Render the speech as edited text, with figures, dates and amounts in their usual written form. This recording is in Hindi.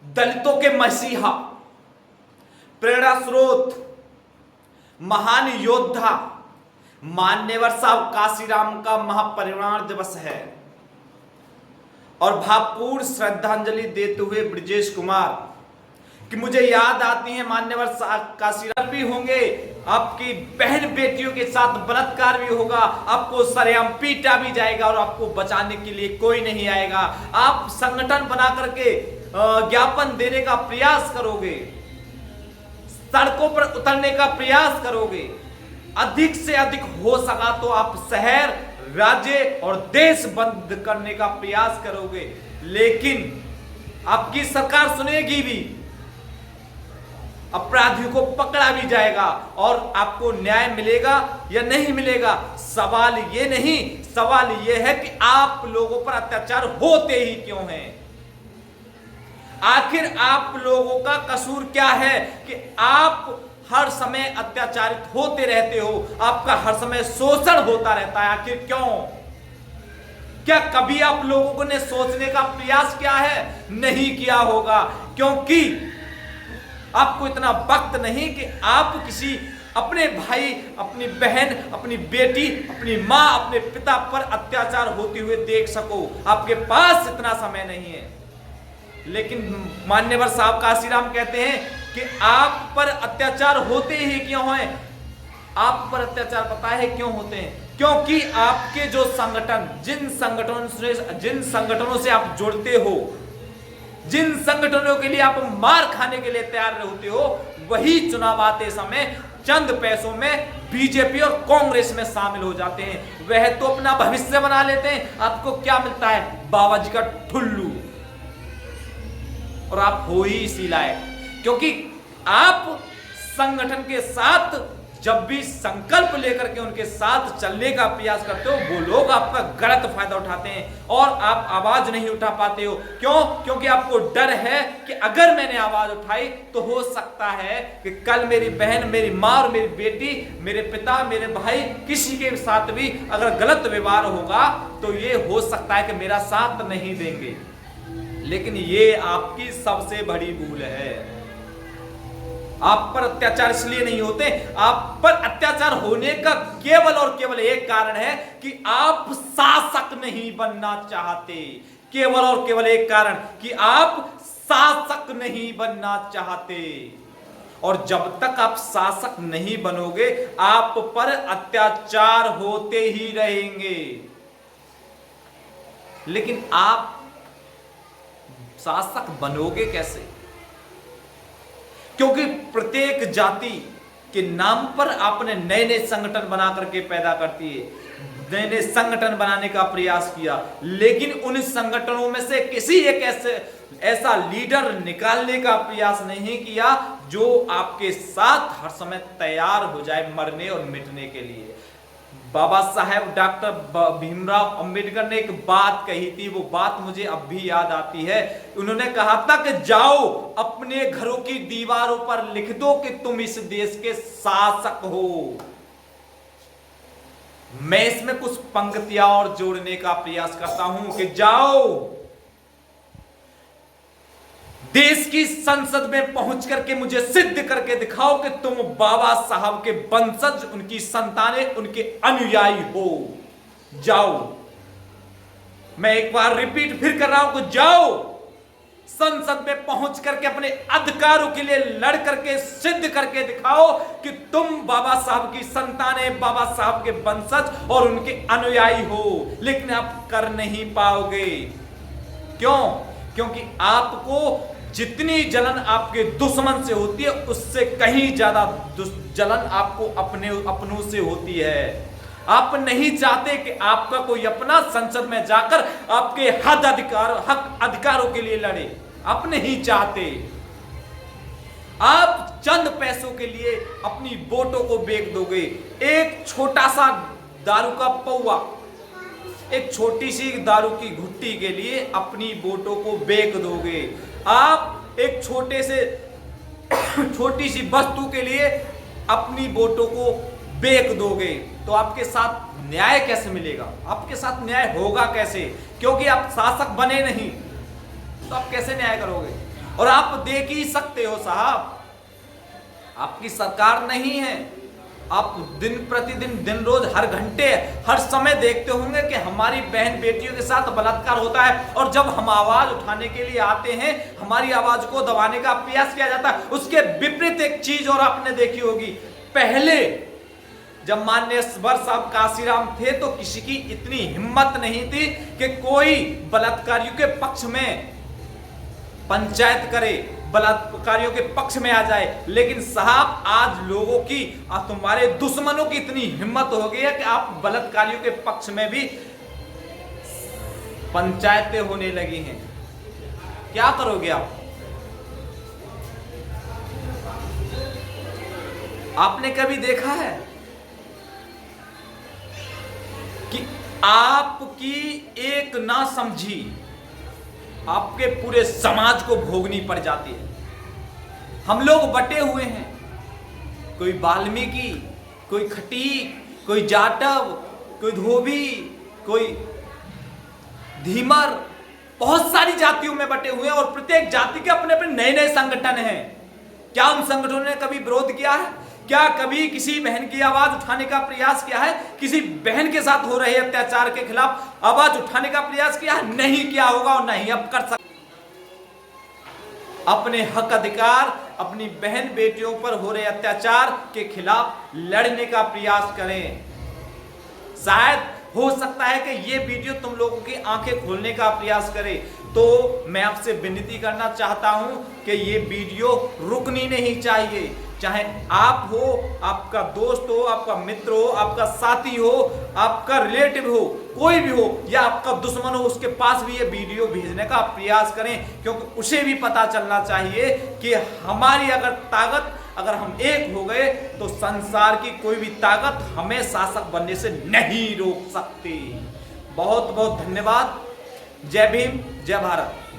दलितों के मसीहा, प्रेरणा स्रोत, महान योद्धा मान्यवर साहब काशीराम का महापरिनिर्वाण दिवस है और भावपूर्ण श्रद्धांजलि देते हुए ब्रजेश कुमार कि मुझे याद आती है मान्यवर साहब काशीराम भी होंगे, आपकी बहन बेटियों के साथ बलात्कार भी होगा, आपको सरेआम पीटा भी जाएगा और आपको बचाने के लिए कोई नहीं आएगा। आप संगठन बना करके ज्ञापन देने का प्रयास करोगे, सड़कों पर उतरने का प्रयास करोगे, अधिक से अधिक हो सका तो आप शहर, राज्य और देश बंद करने का प्रयास करोगे, लेकिन आपकी सरकार सुनेगी भी, अपराधियों को पकड़ा भी जाएगा और आपको न्याय मिलेगा या नहीं मिलेगा। सवाल ये नहीं, सवाल ये है कि आप लोगों पर अत्याचार होते ही क्यों हैं। आखिर आप लोगों का कसूर क्या है कि आप हर समय अत्याचारित होते रहते हो, आपका हर समय शोषण होता रहता है। आखिर क्यों? क्या कभी आप लोगों ने सोचने का प्रयास किया है? नहीं किया होगा, क्योंकि आपको इतना वक्त नहीं कि आप किसी अपने भाई, अपनी बहन, अपनी बेटी, अपनी मां, अपने पिता पर अत्याचार होते हुए देख सको। आपके पास इतना समय नहीं है। लेकिन मान्यवर साहब काशीराम कहते हैं कि आप पर अत्याचार होते ही क्यों हैं। आप पर अत्याचार पता है क्यों होते हैं? क्योंकि आपके जो संगठन, जिन संगठनों से आप जुड़ते हो, जिन संगठनों के लिए आप मार खाने के लिए तैयार होते हो, वही चुनाव आते समय चंद पैसों में बीजेपी और कांग्रेस में शामिल हो जाते हैं। वह तो अपना भविष्य बना लेते हैं। आपको क्या मिलता है? बाबा जी का ठुल्लू। और आप हो ही इसी लायक, क्योंकि आप संगठन के साथ जब भी संकल्प लेकर के उनके साथ चलने का प्रयास करते हो, वो लोग आपका गलत फायदा उठाते हैं और आप आवाज नहीं उठा पाते हो। क्यों? क्योंकि आपको डर है कि अगर मैंने आवाज उठाई तो हो सकता है कि कल मेरी बहन, मेरी मां और मेरी बेटी, मेरे पिता, मेरे भाई, किसी के साथ भी अगर गलत व्यवहार होगा तो ये हो सकता है कि मेरा साथ नहीं देंगे। लेकिन ये आपकी सबसे बड़ी भूल है। आप पर अत्याचार इसलिए नहीं होते, आप पर अत्याचार होने का केवल और केवल एक कारण है कि आप शासक नहीं बनना चाहते। केवल और केवल एक कारण कि आप शासक नहीं बनना चाहते। और जब तक आप शासक नहीं बनोगे, आप पर अत्याचार होते ही रहेंगे। लेकिन आप शासक बनोगे कैसे? क्योंकि प्रत्येक जाति के नाम पर आपने नए नए संगठन बना करके पैदा करती है, नए नए संगठन बनाने का प्रयास किया, लेकिन उन संगठनों में से किसी एक ऐसा लीडर निकालने का प्रयास नहीं किया जो आपके साथ हर समय तैयार हो जाए मरने और मिटने के लिए। बाबा साहेब डॉक्टर भीमराव अंबेडकर ने एक बात कही थी, वो बात मुझे अब भी याद आती है। उन्होंने कहा था कि जाओ अपने घरों की दीवारों पर लिख दो कि तुम इस देश के शासक हो। मैं इसमें कुछ पंक्तियां और जोड़ने का प्रयास करता हूं कि जाओ देश की संसद में पहुंच करके मुझे सिद्ध करके दिखाओ कि तुम बाबा साहब के वंशज, उनकी संतानें, उनके अनुयायी हो। जाओ, मैं एक बार रिपीट फिर कर रहा हूं कि जाओ संसद में पहुंच करके अपने अधिकारों के लिए लड़ करके सिद्ध करके दिखाओ कि तुम बाबा साहब की संतानें, बाबा साहब के वंशज और उनके अनुयायी हो। लेकिन आप कर नहीं पाओगे। क्यों? क्योंकि आपको जितनी जलन आपके दुश्मन से होती है, उससे कहीं ज्यादा जलन आपको अपनों से होती है। आप नहीं चाहते कि आपका कोई अपना संसद में जाकर आपके हक अधिकारों के लिए लड़े। आप नहीं चाहते। आप चंद पैसों के लिए अपनी वोटों को बेच दोगे। एक छोटा सा दारू का पौवा, एक छोटी सी दारू की घुट्टी के लिए अपनी वोटों को बेच दोगे। आप एक छोटी सी वस्तु के लिए अपनी वोटों को बेच दोगे। तो आपके साथ न्याय कैसे मिलेगा? आपके साथ न्याय होगा कैसे? क्योंकि आप शासक बने नहीं, तो आप कैसे न्याय करोगे? और आप देख ही सकते हो साहब, आपकी सरकार नहीं है, आप दिन प्रतिदिन, दिन रोज, हर घंटे, हर समय देखते होंगे कि हमारी बहन बेटियों के साथ बलात्कार होता है। और जब हम आवाज उठाने के लिए आते हैं, हमारी आवाज को दबाने का प्रयास किया जाता है। उसके विपरीत एक चीज और आपने देखी होगी, पहले जब माननीय स्वर साहब काशीराम थे तो किसी की इतनी हिम्मत नहीं थी कि कोई बलात्कारियों के पक्ष में पंचायत करे, बलात्कारियों के पक्ष में आ जाए। लेकिन साहब आज लोगों की, तुम्हारे दुश्मनों की इतनी हिम्मत हो गई है कि आप बलात्कारियों के पक्ष में भी पंचायतें होने लगी हैं। क्या करोगे आप? आपने कभी देखा है कि आपकी एक ना समझी आपके पूरे समाज को भोगनी पड़ जाती है? हम लोग बटे हुए हैं, कोई वाल्मीकि, कोई खटीक, कोई जाटव, कोई धोबी, कोई धीमर, बहुत सारी जातियों में बटे हुए हैं और प्रत्येक जाति के अपने अपने नए नए संगठन हैं। क्या उन संगठनों ने कभी विरोध किया है? क्या कभी किसी बहन की आवाज उठाने का प्रयास किया है? किसी बहन के साथ हो रहे अत्याचार के खिलाफ आवाज उठाने का प्रयास किया है? नहीं किया होगा और नहीं अब कर सकते। अपने हक अधिकार, अपनी बहन बेटियों पर हो रहे अत्याचार के खिलाफ लड़ने का प्रयास करें। शायद हो सकता है कि ये वीडियो तुम लोगों की आंखें खोलने का प्रयास करे। तो मैं आपसे विनती करना चाहता हूं कि ये वीडियो रुकनी नहीं चाहिए। चाहे आप हो, आपका दोस्त हो, आपका मित्र हो, आपका साथी हो, आपका रिलेटिव हो, कोई भी हो या आपका दुश्मन हो, उसके पास भी ये वीडियो भेजने का प्रयास करें, क्योंकि उसे भी पता चलना चाहिए कि हमारी अगर ताकत, अगर हम एक हो गए तो संसार की कोई भी ताकत हमें शासक बनने से नहीं रोक सकती। बहुत बहुत धन्यवाद। जय भीम, जय भारत।